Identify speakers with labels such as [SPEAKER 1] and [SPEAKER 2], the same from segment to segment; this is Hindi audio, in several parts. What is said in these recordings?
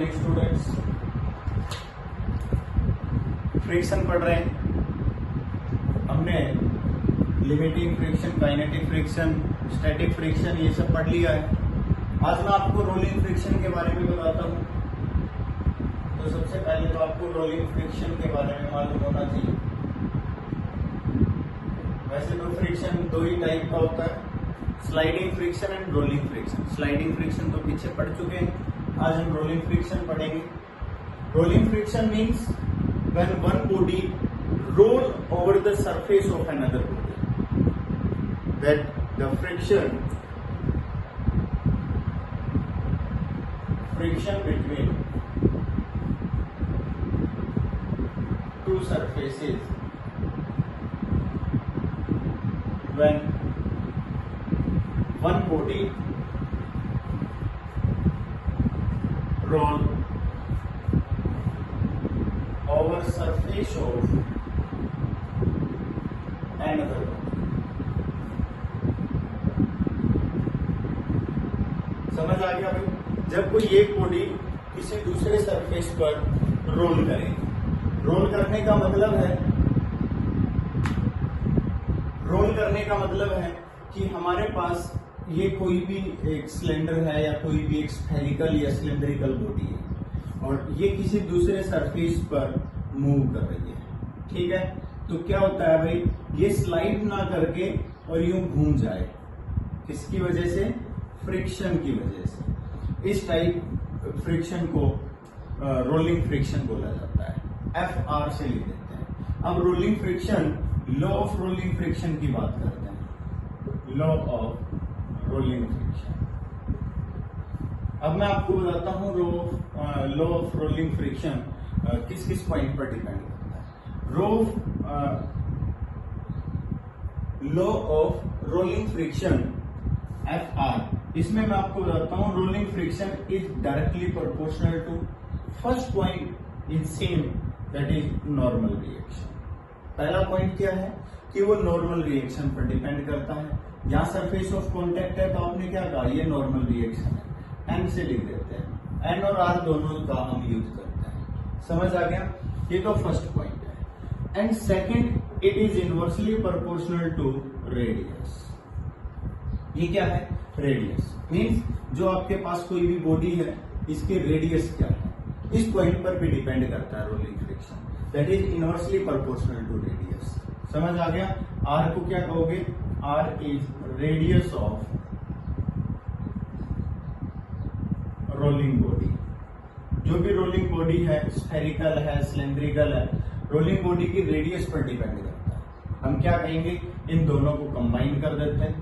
[SPEAKER 1] Morning students. फ्रिक्शन पढ़ रहे हैं। हमने limiting friction, kinetic friction, static friction ये सब पढ़ लिया है। आज मैं आपको रोलिंग फ्रिक्शन के बारे में बताता हूँ। तो सबसे पहले तो आपको रोलिंग फ्रिक्शन के बारे में मालूम होना चाहिए। वैसे तो फ्रिक्शन दो ही टाइप का होता है, sliding friction and rolling friction. Sliding friction तो पीछे पढ़ चुके हैं, आज हम रोलिंग फ्रिक्शन पढ़ेंगे। Rolling friction means when one body roll over the surface of another body, that the friction between two surfaces when one body roll over surface of another body। समझ आ गया भाई? जब कोई एक बॉडी किसी दूसरे सरफेस पर रोल करे, रोल करने का मतलब है कि हमारे पास ये कोई भी एक सिलेंडर है या कोई भी एक स्फेरिकल या सिलेंड्रिकल बॉडी है और ये किसी दूसरे सरफेस पर मूव कर रही है। ठीक है, तो क्या होता है भाई, ये स्लाइड ना करके और यूं घूम जाए। किसकी वजह से? फ्रिक्शन की वजह से। इस टाइप फ्रिक्शन को रोलिंग फ्रिक्शन बोला जाता है। FR से लिख देते हैं। अब rolling friction, law of rolling friction की बात करते हैं। Law of rolling friction. अब मैं आपको बताता हूँ लॉ ऑफ रोलिंग फ्रिक्शन किस किस पॉइंट पर डिपेंड करता है। Law of rolling friction FR, इसमें मैं आपको बताता हूँ rolling friction is directly proportional to first point is same, that is normal reaction. पहला पॉइंट क्या है कि वो नॉर्मल रिएक्शन पर डिपेंड करता है। यहाँ सरफेस ऑफ कॉन्टेक्ट है तो आपने क्या कहा, ये नॉर्मल रिएक्शन है। N से लिख देते हैं। N और R दोनों का हम यूज करते हैं। समझ आ गया? ये तो फर्स्ट पॉइंट है। And second, it is inversely proportional to radius. ये क्या है? रेडियस मीन्स जो आपके पास कोई भी बॉडी है, इसके रेडियस क्या है, इस पॉइंट पर भी डिपेंड करता है rolling friction. That is inversely proportional to radius. समझ आ गया? R को क्या कहोगे? R is radius of rolling body. जो भी रोलिंग बॉडी है, स्फेरिकल है, सिलेंड्रिकल है, रोलिंग बॉडी की रेडियस पर डिपेंड करता है। हम क्या कहेंगे, इन दोनों को कंबाइन कर देते हैं।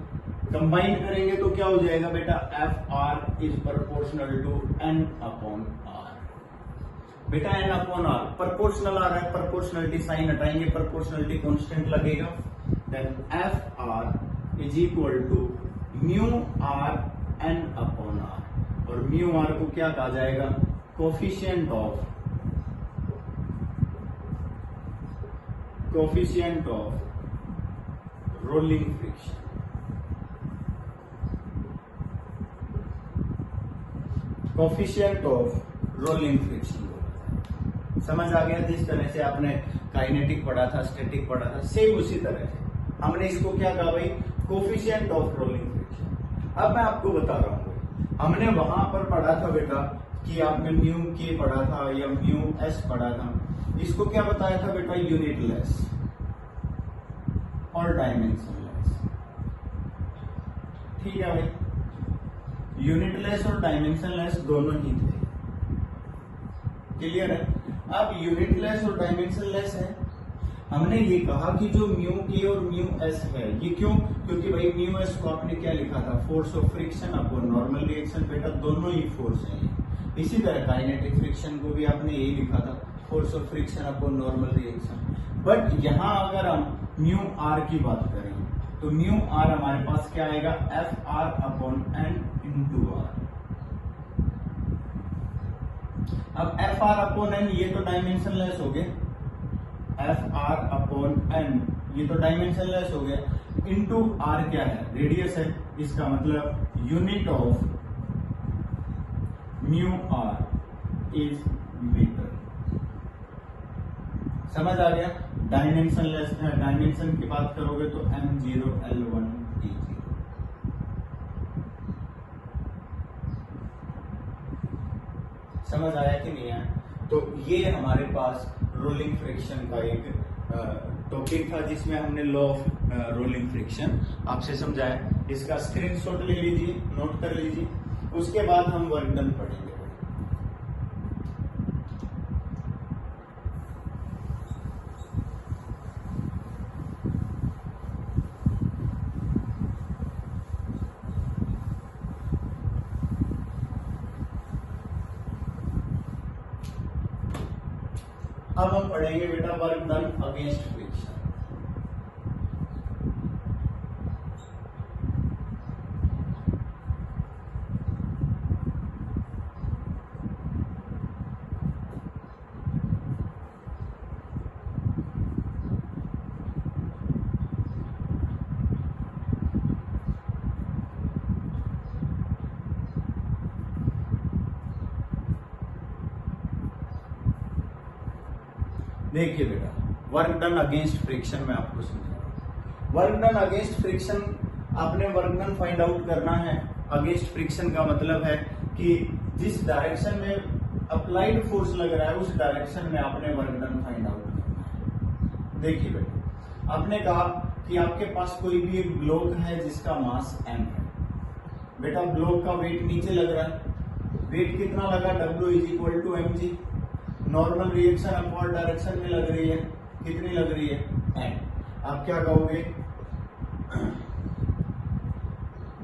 [SPEAKER 1] कंबाइन करेंगे तो क्या हो जाएगा बेटा? FR is proportional to N upon R। बेटा N अपॉन R प्रोपोर्शनल आ रहा है, प्रोपोर्शनलिटी साइन हटाएंगे, प्रोपोर्शनलिटी कांस्टेंट लगेगा। Then FR is equal to mu R N upon R। और म्यू R को क्या कहा जाएगा? Coefficient of rolling friction. Coefficient of rolling friction. समझ आ गया? जिस तरह से आपने काइनेटिक पढ़ा था, स्टैटिक पढ़ा था, सेम उसी तरह से हमने इसको क्या कहा भाई? Coefficient of rolling friction. अब मैं आपको बता रहा हूँ, हमने वहां पर पढ़ा था बेटा कि आपने म्यू के पढ़ा था या म्यू S पढ़ा था। इसको क्या बताया था बेटा? यूनिटलेस और डायमेंशनलेस। ठीक है भाई, यूनिटलेस और डायमेंशनलेस दोनों ही थे। क्लियर है? अब यूनिटलेस और डायमेंशनलेस है। हमने ये कहा कि जो म्यू के और म्यू S है, ये क्यों? क्योंकि भाई म्यू S को आपने क्या लिखा था? Force of friction upon normal reaction. बेटा दोनों ही फोर्स है। इसी तरह काइनेटिक फ्रिक्शन को भी आपने यही लिखा था, force of friction upon normal reaction. But यहां अगर हम म्यू R की बात करें तो म्यू R हमारे पास क्या आएगा? FR upon N into R। अब FR अपॉन N ये तो डायमेंशनलेस हो गए, FR अपॉन N ये तो डायमेंशनलेस हो गया, इंटू R क्या है? रेडियस है। इसका मतलब unit of mu R is metre. समझ आ गया? डायमेंशन की बात करोगे तो M0 L1 T0। समझ आया कि नहीं आया? तो ये हमारे पास रोलिंग फ्रिक्शन का एक टॉपिक था जिसमें हमने लॉ ऑफ रोलिंग फ्रिक्शन आपसे समझाया। इसका स्क्रीनशॉट ले लीजिए, नोट कर लीजिए, उसके बाद हम वर्क डन पढ़ेंगे। अब हम पढ़ेंगे बेटा वर्क डन अगेंस्ट फ्रिक्शन। देखिए बेटा, वर्क डन अगेंस्ट फ्रिक्शन में आपको समझा रहा हूं। वर्क डन अगेंस्ट फ्रिक्शन, आपने वर्क डन फाइंड आउट करना है। अगेंस्ट फ्रिक्शन का मतलब है कि जिस डायरेक्शन में अप्लाइड फोर्स लग रहा है उस डायरेक्शन में आपने वर्क डन फाइंड आउट करना है। देखिए बेटा, आपने कहा कि आपके पास कोई भी एक ब्लॉक है जिसका मास m है। बेटा ब्लॉक का वेट नीचे लग रहा है, वेट कितना लगा? W = mg। Normal reaction upward direction में लग रही है, कितनी लग रही है? m। आप क्या कहोगे?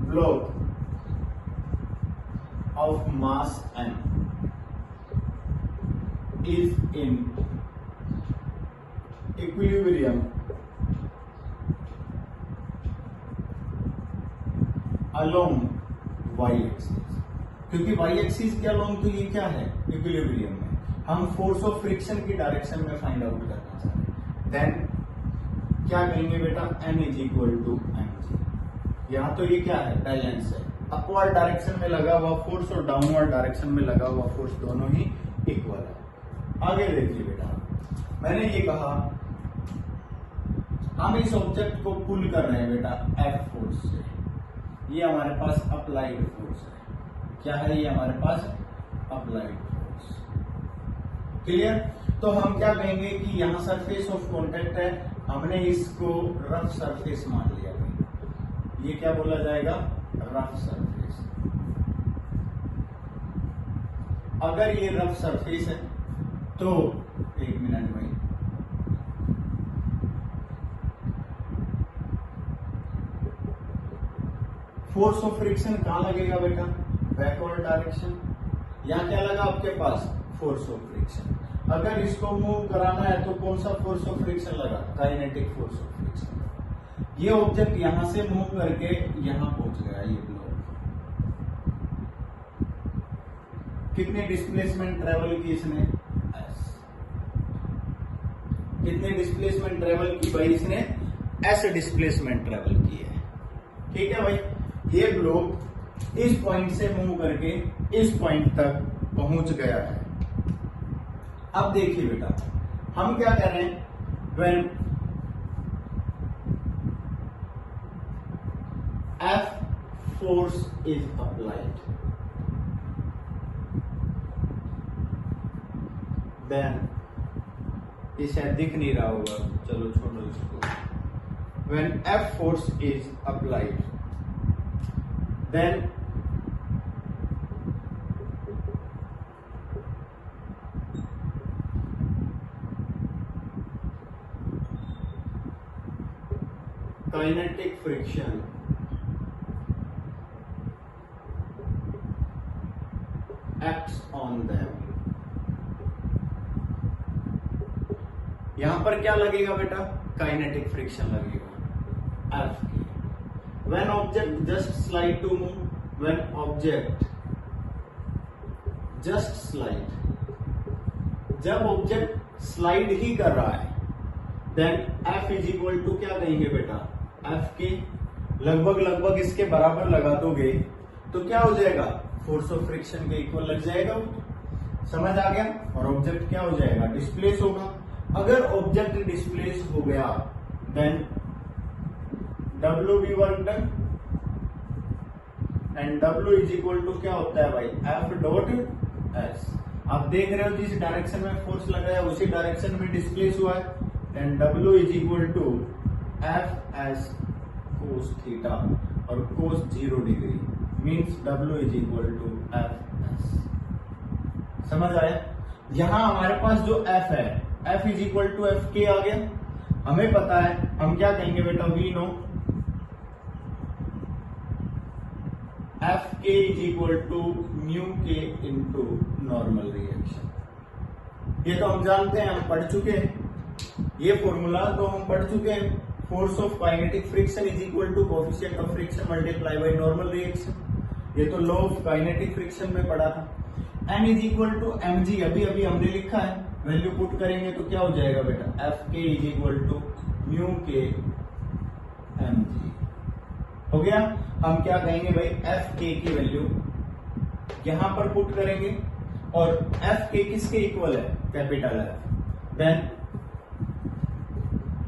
[SPEAKER 1] Block of mass m is in equilibrium along y axis. क्योंकि y एक्सिस के अलोंग तो ये क्या है? इक्विलिब्रियम में हम फोर्स ऑफ फ्रिक्शन की डायरेक्शन में फाइंड आउट करना चाहते हैं। देन क्या करेंगे बेटा? m = mg। यहां तो ये क्या है? बैलेंस है। अपवर्ड डायरेक्शन में लगा हुआ फोर्स और डाउनवर्ड डायरेक्शन में लगा हुआ फोर्स दोनों ही इक्वल है। आगे देखिए बेटा, मैंने ये कहा हम इस ऑब्जेक्ट को पुल कर रहे हैं बेटा F फोर्स से। ये हमारे पास अप्लाइड फोर्स है। क्या है ये? हमारे पास अप्लाइड फोर्स। क्लियर? तो हम क्या कहेंगे कि यहां सरफेस ऑफ कॉन्टेक्ट है, हमने इसको रफ सरफेस मान लिया भाई। ये क्या बोला जाएगा? Rough surface. अगर ये रफ सरफेस है तो एक मिनट भाई, फोर्स ऑफ फ्रिक्शन कहां लगेगा बेटा? Backward direction. यहां क्या लगा आपके पास? Force of friction. अगर इसको मूव कराना है तो कौन सा फोर्स ऑफ फ्रिक्शन लगा? Kinetic force of friction. ये ऑब्जेक्ट यहां से मूव करके यहां पहुंच गया, ये ब्लॉक। कितनी डिस्प्लेसमेंट ट्रेवल की इसने? S। कितनी डिस्प्लेसमेंट ट्रेवल की भाई इसने? S डिस्प्लेसमेंट ट्रेवल की है। ठीक है भाई, ये ब्लॉक इस पॉइंट से मूव करके इस पॉइंट तक पहुंच गया है। अब देखिए बेटा, हम क्या कर रहे हैं? When F force is applied, then ये शायद दिख नहीं रहा होगा, चलो छोड़ो इसको। When F force is applied, then kinetic friction acts on them। यहां पर क्या लगेगा बेटा? काइनेटिक फ्रिक्शन लगेगा F की। When object just slide to move, when object just slide, जब ऑब्जेक्ट स्लाइड ही कर रहा है, देन F = क्या कहेंगे बेटा? F के लगभग इसके बराबर लगा दोगे तो क्या हो जाएगा? फोर्स ऑफ फ्रिक्शन के इक्वल लग जाएगा। समझ आ गया। और ऑब्जेक्ट क्या हो जाएगा, डिस्प्लेस होगा। अगर ऑब्जेक्ट डिस्प्लेस हो गया देन W भी work done and W is equal to क्या होता है भाई, F डॉट S। आप देख रहे हो जिस डायरेक्शन में फोर्स लगाया उसी डायरेक्शन में डिस्प्लेस हुआ है, then W is equal to F S cos theta और cos 0 degree means W is equal to F S। समझ आया। यहां हमारे पास जो F है, F is equal to F K आ गया। हमें पता है, हम क्या कहेंगे बेटा, we know F K is equal to mu K into normal reaction. ये तो हम जानते हैं, हम पढ़ चुके हैं ये फॉर्मूला, तो हम पढ़ चुके हैं। Force of kinetic friction is equal to coefficient of friction multiply by normal reaction. ये तो लॉ ऑफ काइनेटिक फ्रिक्शन में पढ़ा था। N is equal to mg, अभी अभी हमने लिखा है, वैल्यू पुट करेंगे तो क्या हो जाएगा बेटा, F K is equal to mu K mg। हो गया। हम क्या कहेंगे भाई, F K की वैल्यू यहां पर पुट करेंगे और F K किसके इक्वल है, capital F। Then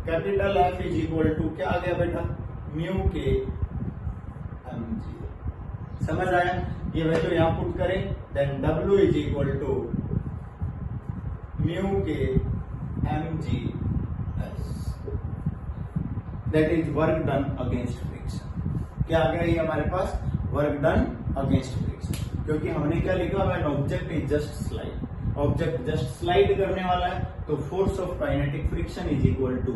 [SPEAKER 1] capital F is equal to क्या आ गया बेटा, म्यू के mg। समझ आया। ये वैल्यू यहां पुट करें, then W is equal to mu K mg s, that is work done against friction. क्या आ गया ये हमारे पास, वर्क डन अगेंस्ट फ्रिक्शन, क्योंकि हमने क्या लिखा, when object is just slide, object just slide करने वाला है तो force of kinetic friction is equal to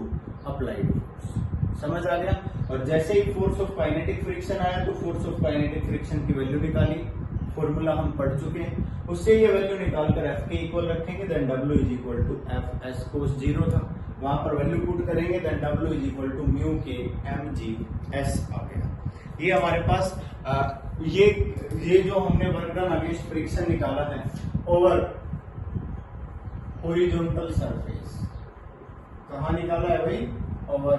[SPEAKER 1] applied force. समझ आ गया। और जैसे ही फोर्स ऑफ काइनेटिक फ्रिक्शन आया तो फोर्स ऑफ काइनेटिक फ्रिक्शन की वैल्यू निकाली, फॉर्मूला हम पढ़ चुके हैं, उससे ये वैल्यू निकालकर F के इक्वल रखेंगे, then W is equal to F S cos 0 था, वहां पर वैल्यू पुट करेंगे, then W is equal to mu K mg s आ गया। ये हमारे पास ये जो हमने वर्क डन अगेंस्ट फ्रिक्शन निकाला है ओवर हॉरिजॉन्टल सरफेस, कहां निकाला है भाई, ओवर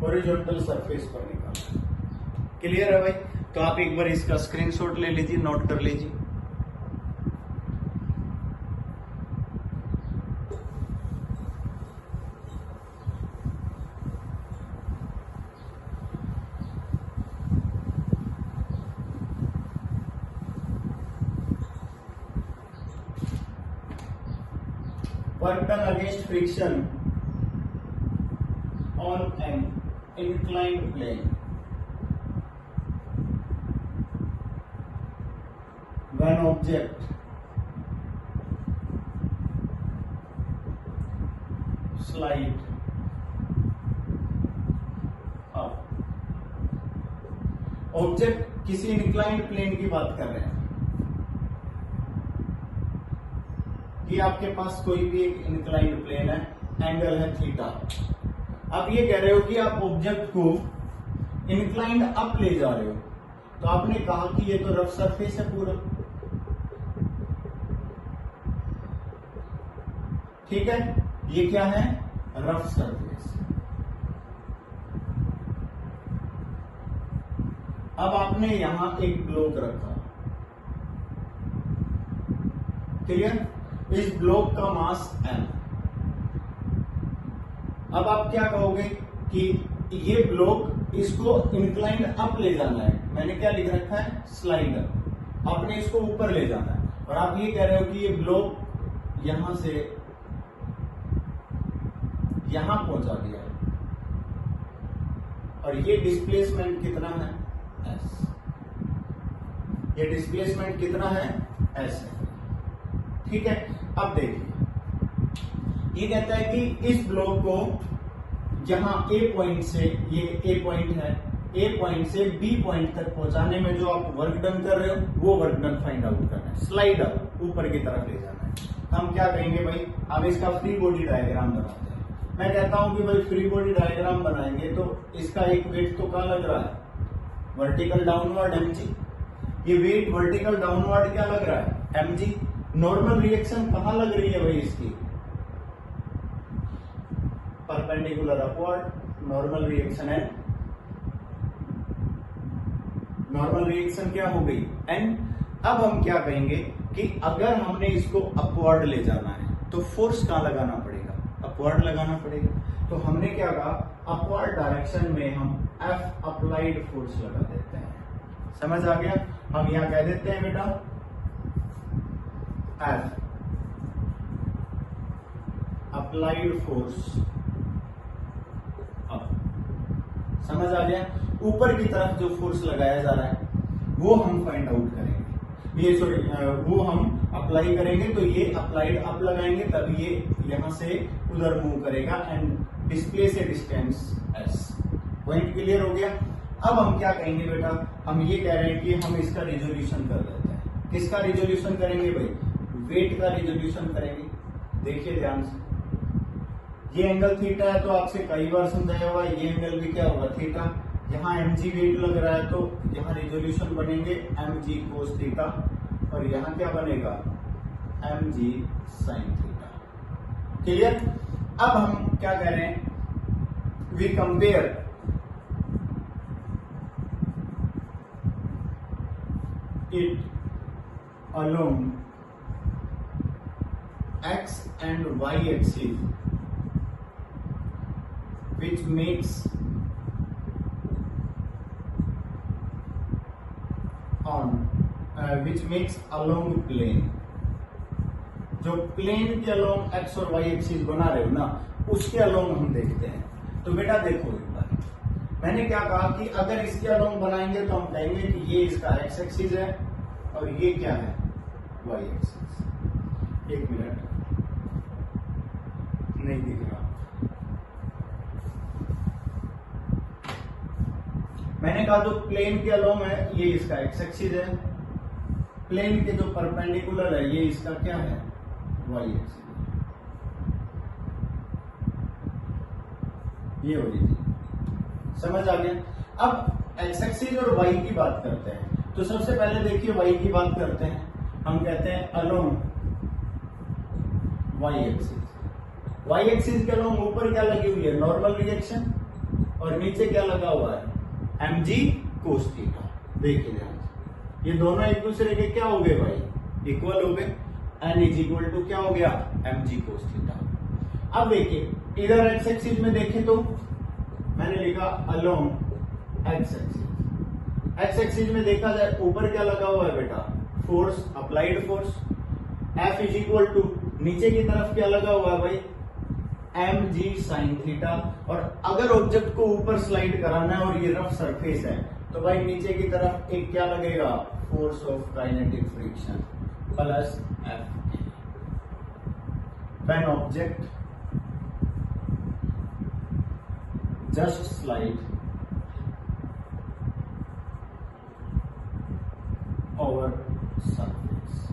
[SPEAKER 1] हॉरिजॉन्टल सरफेस पर निकाला। क्लियर है भाई। तो आप एक बार इसका स्क्रीनशॉट ले लीजिए, नोट कर लीजिए। Work done against friction on an inclined plane when object slide up। Object किसी इंक्लाइंड प्लेन की बात कर रहे हैं कि आपके पास कोई भी एक इंक्लाइंड प्लेन है, एंगल है थीटा। आप ये कह रहे हो कि आप ऑब्जेक्ट को इंक्लाइंड अप ले जा रहे हो, तो आपने कहा कि ये तो रफ सरफेस है पूरा, ठीक है, ये क्या है, रफ सरफेस। अब आपने यहां एक ब्लॉक रखा, क्लियर, इस ब्लॉक का मास m। अब आप क्या कहोगे कि ये ब्लॉक इसको इंक्लाइंड अप ले जाना है, मैंने क्या लिख रखा है, स्लाइडर, आपने इसको ऊपर ले जाना है, और आप ये कह रहे हो कि ये ब्लॉक यहां से यहां पहुंचा दिया है, और ये डिस्प्लेसमेंट कितना है, s। ये डिस्प्लेसमेंट कितना है, s है, ठीक है। अब देखिए, ये कहता है कि इस ब्लॉक को जहां A पॉइंट से, ये A पॉइंट है, A पॉइंट से B पॉइंट तक पहुंचाने में जो आप वर्क डन कर रहे हो वो वर्क डन फाइंड आउट करना है, स्लाइड अप, ऊपर की तरफ ले जाना है। हम क्या कहेंगे भाई, अब इसका फ्री बॉडी डायग्राम बनाते हैं। मैं कहता हूं कि भाई फ्री बॉडी डायग्राम बनाएंगे तो इसका एक वेट तो कहां लग रहा है, वर्टिकल डाउनवर्ड mg। ये वेट वर्टिकल डाउनवर्ड क्या लग रहा है, mg। नॉर्मल रिएक्शन कहां लग रही है भाई इसकी, परपेंडिकुलर अपवर्ड, नॉर्मल रिएक्शन है नॉर्मल रिएक्शन क्या हो गई n। अब हम क्या कहेंगे कि अगर हमने इसको अपवर्ड ले जाना है तो फोर्स कहां लगाना पड़ेगा, अपवर्ड लगाना पड़ेगा। तो हमने क्या कहा, अपवर्ड डायरेक्शन में हम F अप्लाइड फोर्स लगा देते हैं। समझ आ गया। हम यहां कह देते हैं बेटा F अप्लाइड फोर्स अप। समझ आ गया। ऊपर की तरफ जो फोर्स लगाया जा रहा है वो हम फाइंड आउट करेंगे, ये सॉरी वो हम अप्लाई करेंगे। तो ये अप्लाइड अप लगाएंगे तब ये यहां से उधर मूव करेगा and displace A distance s। Point clear हो गया। अब हम क्या कहेंगे बेटा, हम ये कह रहे हैं कि हम इसका रिजोल्यूशन कर देते हैं। किसका रिजोल्यूशन करेंगे भाई, वेट का रिजोल्यूशन करेंगे। देखिए ध्यान से, ये एंगल थीटा है तो आपसे कई बार समझाया हुआ, ये एंगल भी क्या होगा थीटा। यहाँ mg वेट लग रहा है तो यहाँ रिजोल्यूशन बनेंगे mg cos थीटा और यहाँ क्या बनेगा mg sin थीटा। क्लियर। अब हम क्या कह रहे हैं, we compare it along x and y axis which makes along plane। जो प्लेन के अलोंग एक्स और वाई एक्सिस बना रहे हो ना, उसके अलोंग हम देखते हैं। तो बेटा देखो एक बार, मैंने क्या कहा कि अगर इसके अलोंग बनाएंगे तो हम कहेंगे कि ये इसका एक्स एक्सिस है और ये क्या है वाई एक्सिस। एक मिनट, नहीं दिख रहा। मैंने कहा जो प्लेन के अलोंग है ये इसका एक्स एक्सिस है, प्लेन के जो परपेंडिकुलर है ये इसका क्या है वाई एक्सिस। ये हो रही थी। समझ आ गया। अब एक्स एक्सिस और वाई की बात करते हैं। तो सबसे पहले देखिए वाई की बात करते हैं। हम कहते हैं along Y axis. Y axis के अलोंग ऊपर क्या लगी हुई है नॉर्मल रिएक्शन और नीचे क्या लगा हुआ है mg cos थीटा। देखिए ध्यान से, ये दोनों एक दूसरे के क्या हो गए भाई, इक्वल हो गए। n इज इक्वल टू क्या हो गया mg cos थीटा। अब देखिए इधर एक्स एक्सिस में देखें तो मैंने लिखा along X axis. X axis में देखा जाए ऊपर क्या लगा हुआ है बेटा force, applied force. F is equal to नीचे की तरफ क्या लगा हुआ है भाई mg sin थीटा। और अगर ऑब्जेक्ट को ऊपर स्लाइड कराना है और ये रफ सरफेस है तो भाई नीचे की तरफ एक क्या लगेगा force of kinetic friction plus F। When object just slide over surface.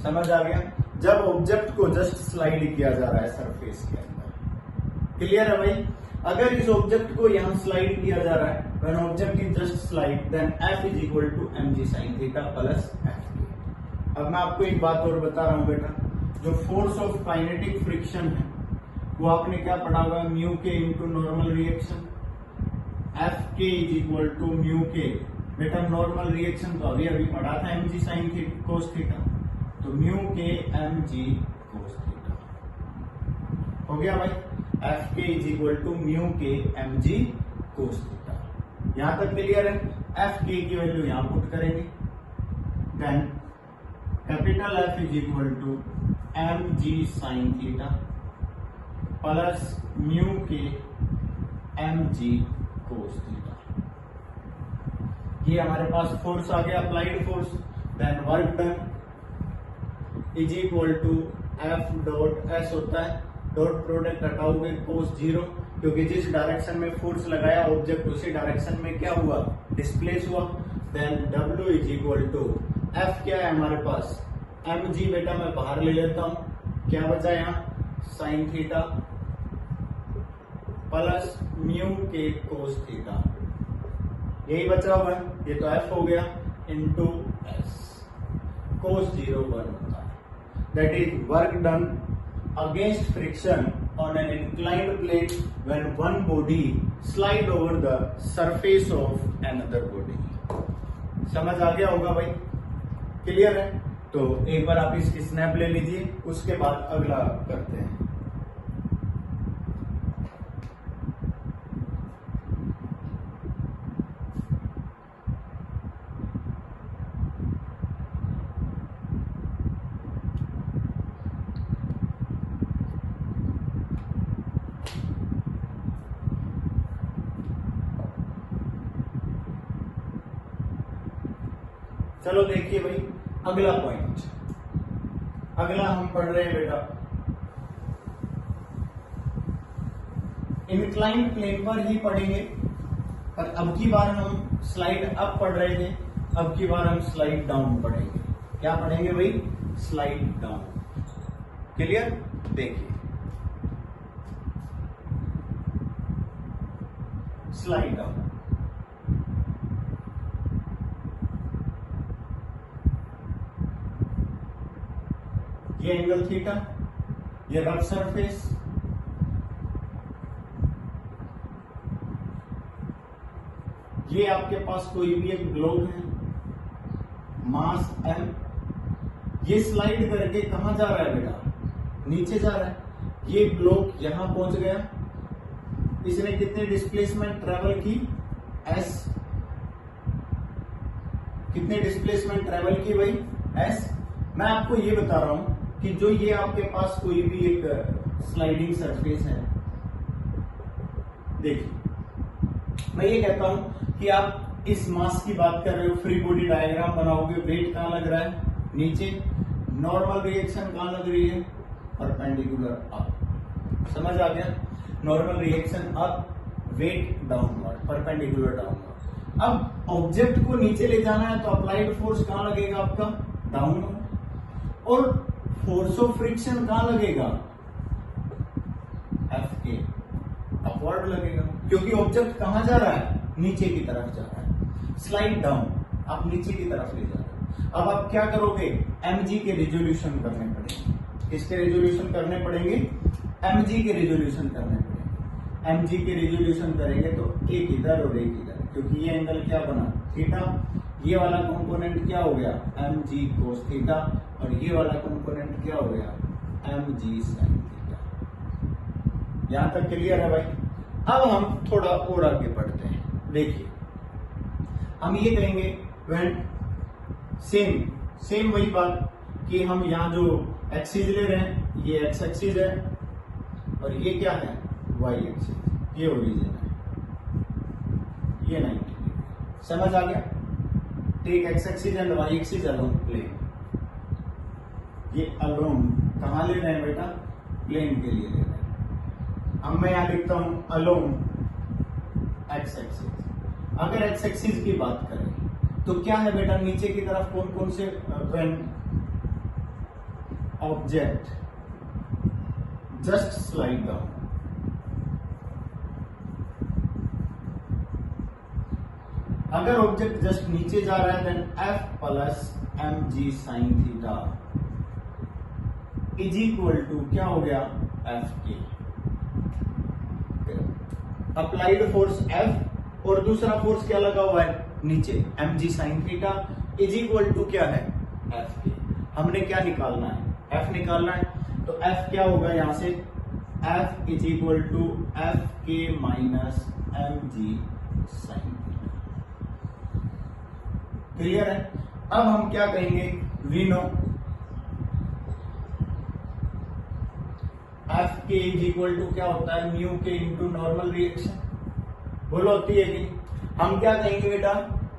[SPEAKER 1] समझ आ गया। जब ऑब्जेक्ट को जस्ट स्लाइड किया जा रहा है सरफेस के अंदर। क्लियर है भाई। अगर इस ऑब्जेक्ट को यहां स्लाइड किया जा रहा है when object is just slide then F is equal to mg sin theta plus F। अब मैं आपको एक बात और बता रहा हूं बेटा, जो फोर्स ऑफ काइनेटिक फ्रिक्शन है वो आपने क्या पढ़ा हुआ है mu K into normal reaction. F के इज इक्वल टू म्यू के। बेटा नॉर्मल रिएक्शन तो अभी पढ़ा था mg sin cos थीटा, तो mu K mg cos theta हो गया भाई। F के is equal to mu K mg cos theta. यहां तक क्लियर है। F के की वैल्यू यहां पुट करेंगे, then capital F is equal to mg sin theta plus mu K mg cos theta. ये हमारे पास फोर्स आ गया applied force. Then work done is equal to F dot S होता है, डॉट प्रोडक्ट हटाओगे cos 0, क्योंकि जिस डायरेक्शन में फोर्स लगाया ऑब्जेक्ट उसी डायरेक्शन में क्या हुआ डिस्प्लेस हुआ। Then W is equal to F क्या है हमारे पास mg। बेटा मैं बाहर ले लेता हूं, क्या बचा यहाँ साइन थीटा प्लस म्यू के cos थीटा। यही बचा हुआ है, ये तो F हो गया इंटू S। cos 0 1 होता है, that is work done against friction on an inclined plane when one body slide over the surface of another body. समझ आ गया होगा भाई, क्लियर है? तो एक बार आप इसकी स्नैप ले लीजिए, उसके बाद अगला करते हैं। चलो देखिए भाई, अगला पॉइंट, अगला हम पढ़ रहे हैं बेटा इंक्लाइंड प्लेन पर ही पढ़ेंगे, पर अब की बार हम स्लाइड अप पढ़ रहे थे, अब की बार हम स्लाइड डाउन पढ़ेंगे। क्या पढ़ेंगे भाई? Slide down. क्लियर? देखिए स्लाइड डाउन, ये एंगल थीटा, ये रफ सरफेस, ये आपके पास कोई भी एक ग्लोब है, मास m, ये स्लाइड करके कहां जा रहा है बेटा? नीचे जा रहा है। ये ग्लोब यहां पहुंच गया, इसने कितने डिस्प्लेसमेंट ट्रेवल की? s। कितने डिस्प्लेसमेंट ट्रेवल की भाई? s। मैं आपको ये बता रहा हूं कि जो ये आपके पास कोई भी एक स्लाइडिंग सरफेस है, देखिए मैं ये कहता हूं कि आप इस मास की बात कर रहे हो, फ्री बॉडी डायग्राम बनाओगे, वेट कहां लग रहा है? नीचे। नॉर्मल रिएक्शन कहां लग रही है? Perpendicular up. समझ आ गया? Normal reaction up, weight downward, perpendicular downward. अब ऑब्जेक्ट को नीचे ले जाना है तो अप्लाइड फोर्स कहां लगेगा आपका? डाउनवर्ड। और फोर्स ऑफ फ्रिक्शन कहां लगेगा? एफ के, अपवर्ड लगेगा, क्योंकि ऑब्जेक्ट कहां जा रहा है? नीचे की तरफ जा रहा है। स्लाइड डाउन, आप नीचे की तरफ ले जा रहे हो। अब आप क्या करोगे? mg के रिजोल्यूशन करने पड़ेंगे। किसके रिजोल्यूशन करने पड़ेंगे? mg के रिजोल्यूशन करने पड़ेंगे। mg के रिजोल्यूशन करेंगे तो एक इधर और एक इधर, क्योंकि ये एंगल क्या बना? थीटा। ये वाला कंपोनेंट क्या हो गया? mg cos थीटा, और ये वाला कंपोनेंट क्या हो गया? mg sin theta. यहां तक क्लियर है भाई? अब हम थोड़ा और आगे बढ़ते हैं। देखिए हम ये कहेंगे व्हेन सेम वही बात कि हम यहां जो एक्सिस ले रहे हैं, ये एक्स एक्सिस है और ये क्या है? Y axis. ये ओरिजिन है, ये 90 डिग्री। समझ आ गया? Take X axis and Y axis along plane. ये अलोंग कहां ले रहे हैं बेटा? प्लेन के लिए ले रहे हैं। अब मैं यहां लिखता हूं अलोंग एक्स एक्सिस। अगर एक्स एक्सिस की बात करें तो क्या है बेटा? नीचे की तरफ कौन कौन से? When object just slide down, अगर ऑब्जेक्ट जस्ट नीचे जा रहा है then F plus M G sine theta is equal to क्या हो गया? एफ के। अप्लाइड फोर्स एफ और दूसरा फोर्स क्या लगा हुआ है? नीचे, M G sine theta is equal to क्या है? एफ के। हमने क्या निकालना है? एफ निकालना है। तो एफ क्या होगा यहां से? F is equal to F K minus M G sine theta. Clear है? अब हम क्या कहेंगे? We know F K is equal to क्या होता है? Mu K into normal reaction. बोलो होती है कि हम क्या कहेंगे बेटा?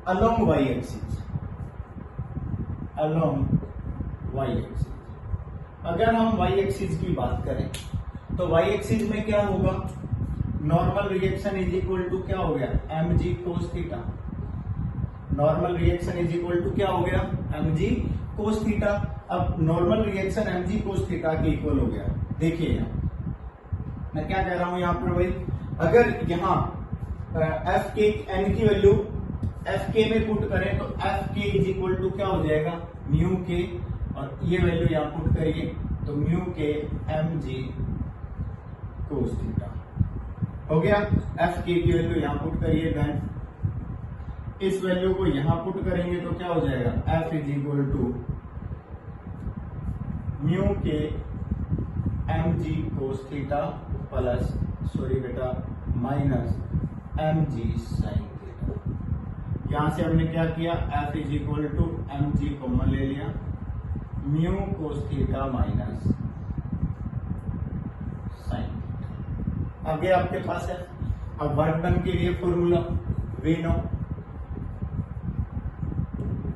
[SPEAKER 1] Along Y axis, along Y axis. अगर हम वाई एक्सिस की बात करें तो वाई एक्सिस में क्या होगा? Normal reaction is equal to क्या हो गया? M G cos theta. Normal reaction is equal to क्या हो गया? M G cos theta. अब normal reaction M G cos theta के इक्वल हो गया। देखिए यहां मैं क्या कह रहा हूं यहां पर भाई, अगर यहां एफ के एन की वैल्यू एफ के में पुट करें तो F K is equal to क्या हो जाएगा? म्यू के, और ये वैल्यू यहां पुट करिए तो mu K M G cos theta. हो गया, एफ के की वैल्यू यहां पुट करिए, देन इस वैल्यू को यहां पुट करेंगे तो क्या हो जाएगा, F is equal to mu K M G cos theta plus sorry बेटा minus M G sine theta. यहां से हमने क्या किया, F is equal to M G common ले लिया, mu cos theta minus sine theta. आगे आपके पास है, अब वर्क डन के लिए formula we know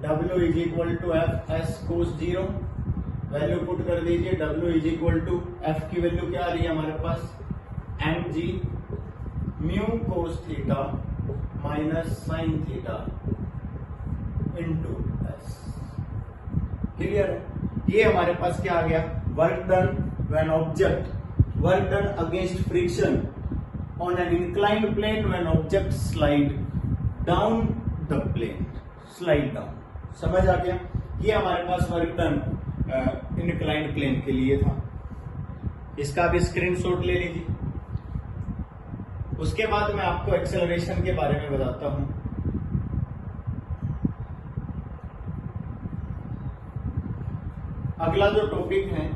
[SPEAKER 1] W is equal to F S cos 0, value put कर दीजिए, W is equal to F की वैल्यू क्या आ रही है हमारे पास, M G mu cos theta minus sine theta into S. Clear है, ये हमारे पास क्या आ गया, work done when object work done against friction on an inclined plane when object slide down the plane, slide down. समझ आ गया, ये हमारे पास वर्क डन इंक्लाइंड प्लेन के लिए था। इसका भी स्क्रीनशॉट ले लीजिए। उसके बाद मैं आपको एक्सेलरेशन के बारे में बताता हूं। अगला जो टॉपिक है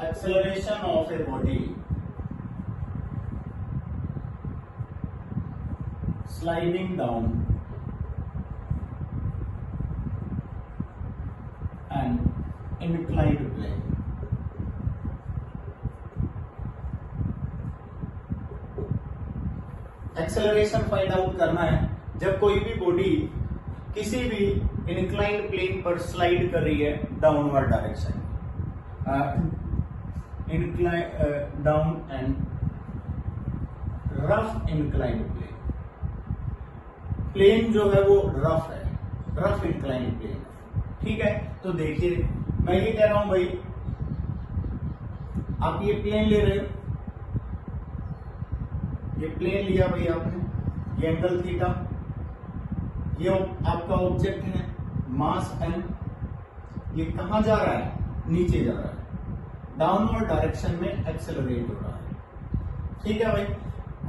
[SPEAKER 1] acceleration of a body sliding down an inclined plane. Acceleration find out करना है जब कोई भी बॉडी किसी भी इंक्लाइंड प्लेन पर स्लाइड कर रही है downward direction, down and rough inclined plane. Plane जो है वो रफ है, रफ इंक्लाइंड प्लेन, ठीक है। तो देखिए मैं ये कह रहा हूं भाई, आप ये प्लेन ले रहे हो, ये प्लेन लिया भाई आपने, ये एंगल थीटा, ये आपका ऑब्जेक्ट है मास एम, ये कहां जा रहा है, नीचे जा रहा है, डाउनवर्ड डायरेक्शन में एक्सेलरेट हो रहा है, ठीक है भाई।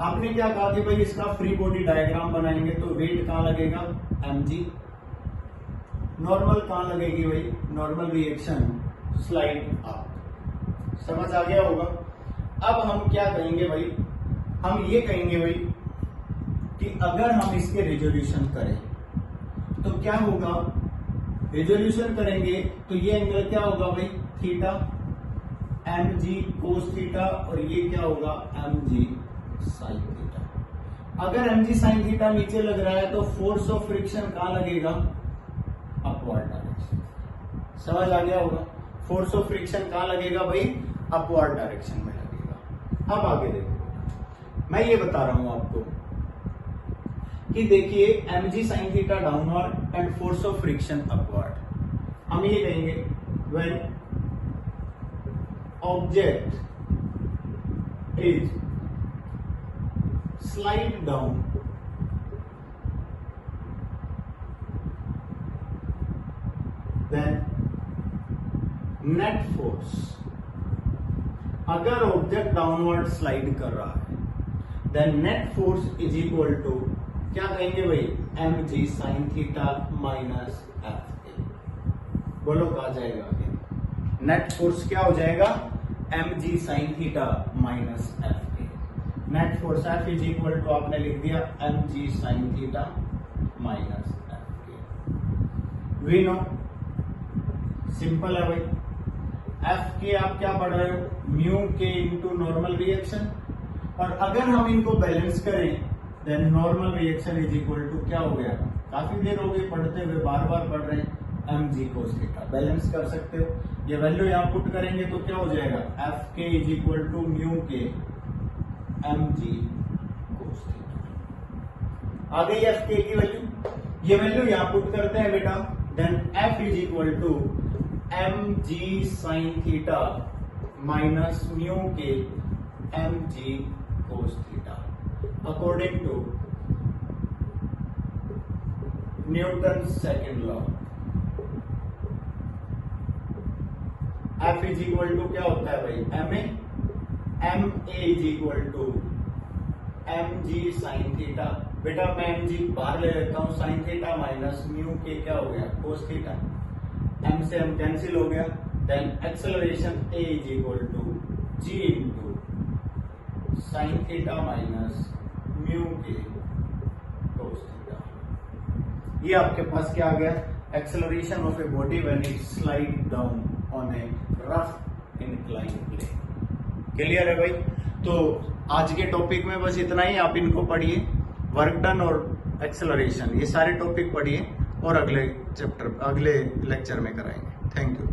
[SPEAKER 1] आपने क्या कहा कि भाई इसका फ्री बॉडी डायग्राम बनाएंगे तो वेट कहां लगेगा, mg, नॉर्मल कहां लगेगी भाई, नॉर्मल रिएक्शन स्लाइड अप। समझ आ गया होगा। अब हम क्या कहेंगे भाई, हम ये कहेंगे भाई कि अगर हम इसके रेजोल्यूशन करें तो क्या होगा, रेजोल्यूशन करेंगे तो ये एंगल क्या होगा भाई, theta, M G cos theta, और ये क्या होगा, एम जी साइन थीटा। अगर एम जी साइन थीटा नीचे लग रहा है तो फोर्स ऑफ फ्रिक्शन कहां लगेगा, अपवर्ड डायरेक्शन। समझ आ गया होगा, फोर्स ऑफ फ्रिक्शन कहां लगेगा भाई, अपवर्ड डायरेक्शन में लगेगा। अब आगे देखो, मैं ये बता रहा हूं आपको कि देखिए M G sine theta downward and force of friction upward. हम ये कहेंगे when object is slide down then net force, अगर ऑब्जेक्ट डाउनवर्ड स्लाइड कर रहा है then net force is equal to क्या कहेंगे भाई, M G sine theta minus F A. बोलो कहा जाएगा आगे, नेट फोर्स क्या हो जाएगा, M G sine theta minus F A. Net force F is equal to आपने लिख दिया M G sine theta minus F A. We know simple है भाई, एफ के आप क्या पढ़ रहे हो, mu K into normal reaction, और अगर हम इनको बैलेंस करें then normal reaction is equal to क्या हो गया, काफी देर हो गई पढ़ते हुए, बार बार पढ़ रहे हैं, M G cos theta. Balance कर सकते हो, ये वैल्यू यहां पुट करेंगे तो क्या हो जाएगा, F K is equal to mu K M G cos theta. आ गई एफ के की वैल्यू, ये वैल्यू यहां पुट करते हैं बेटा, then F is equal to M G sine theta minus mu K M G cos theta according to Newton second law. F is equal to क्या होता है भाई, M A is equal to M G sine theta. बेटा मैं एम जी बाहर ले लेता हूं, साइन थीटा माइनस म्यू के क्या हो गया, कोस थीटा, एम से एम कैंसिल हो गया, then acceleration A is equal to G into sine theta minus mu K cos theta. ये आपके पास क्या आ गया, acceleration of a body when it slide down on a rough incline plane. Clear है भाई? तो आज के टॉपिक में बस इतना ही, आप इनको पढ़िए, वर्क डन और एक्सेलरेशन, ये सारे टॉपिक पढ़िए और अगले लेक्चर में कराएंगे। Thank you.